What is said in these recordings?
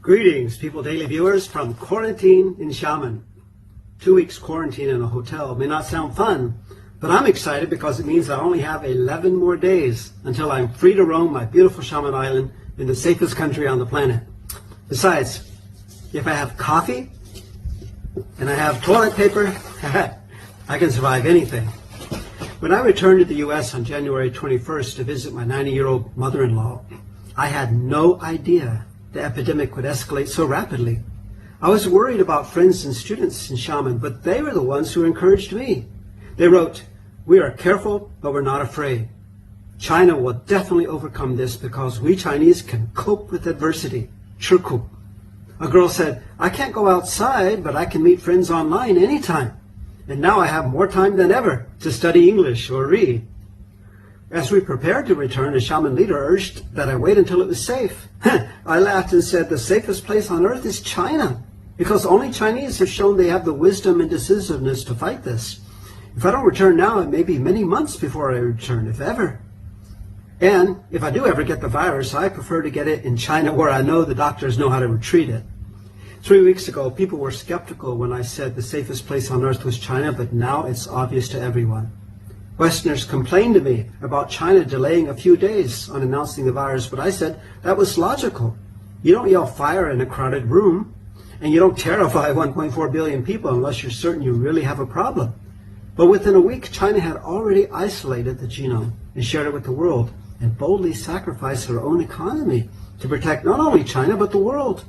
Greetings, People Daily viewers from quarantine in Xiamen. 2 weeks quarantine in a hotel may not sound fun, but I'm excited because it means I only have 11 more days until I'm free to roam my beautiful Xiamen Island in the safest country on the planet. Besides, if I have coffee and I have toilet paper, I can survive anything. When I returned to the U.S. on January 21st to visit my 90-year-old mother-in-law, I had no idea the epidemic would escalate so rapidly. I was worried about friends and students in Xiamen, but they were the ones who encouraged me. They wrote, "We are careful, but we're not afraid. China will definitely overcome this because we Chinese can cope with adversity." 吃苦. A girl said, "I can't go outside, but I can meet friends online anytime. And now I have more time than ever to study English or read." As we prepared to return, a Xiamen leader urged that I wait until it was safe. I laughed and said the safest place on earth is China, because only Chinese have shown they have the wisdom and decisiveness to fight this. If I don't return now, it may be many months before I return, if ever. And if I do ever get the virus, I prefer to get it in China where I know the doctors know how to treat it. 3 weeks ago, people were skeptical when I said the safest place on earth was China, but now it's obvious to everyone. Westerners complained to me about China delaying a few days on announcing the virus, but I said that was logical. You don't yell fire in a crowded room, and you don't terrify 1.4 billion people unless you're certain you really have a problem. But within a week, China had already isolated the genome and shared it with the world, and boldly sacrificed their own economy to protect not only China, but the world.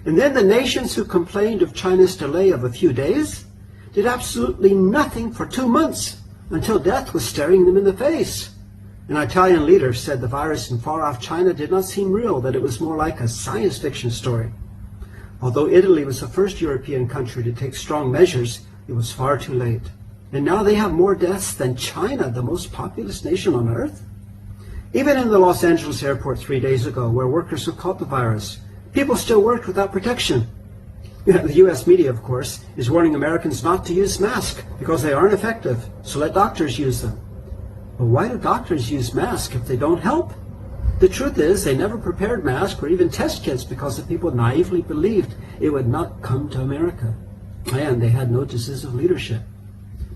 And then the nations who complained of China's delay of a few days did absolutely nothing for 2 months, until death was staring them in the face. An Italian leader said the virus in far-off China did not seem real, that it was more like a science fiction story. Although Italy was the first European country to take strong measures, it was far too late. And now they have more deaths than China, the most populous nation on earth. Even in the Los Angeles airport 3 days ago, where workers have caught the virus, people still worked without protection. The U.S. media, of course, is warning Americans not to use masks because they aren't effective, so let doctors use them. But why do doctors use masks if they don't help? The truth is, they never prepared masks or even test kits because the people naively believed it would not come to America. And they had no decisive leadership.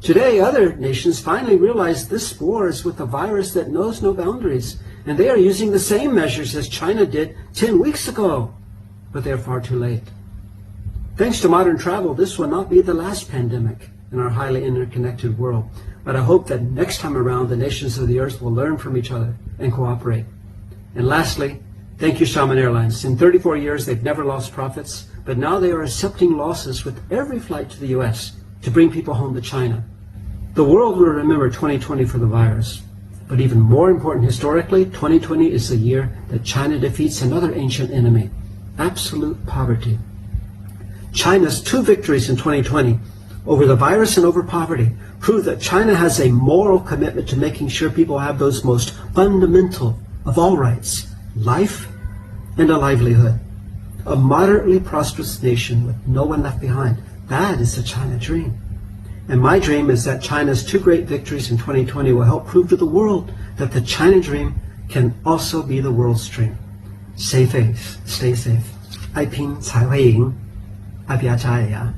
Today, other nations finally realize this war is with a virus that knows no boundaries, and they are using the same measures as China did 10 weeks ago. But they're far too late. Thanks to modern travel, this will not be the last pandemic in our highly interconnected world. But I hope that next time around, the nations of the earth will learn from each other and cooperate. And lastly, thank you, Xiamen Airlines. In 34 years, they've never lost profits, but now they are accepting losses with every flight to the U.S. to bring people home to China. The world will remember 2020 for the virus. But even more important historically, 2020 is the year that China defeats another ancient enemy, absolute poverty. China's 2 victories in 2020 over the virus and over poverty prove that China has a moral commitment to making sure people have those most fundamental of all rights, life and a livelihood. A moderately prosperous nation with no one left behind. That is the China dream. And my dream is that China's 2 great victories in 2020 will help prove to the world that the China dream can also be the world's dream. Stay safe. 爱拼才会赢。爱比亚加也呀。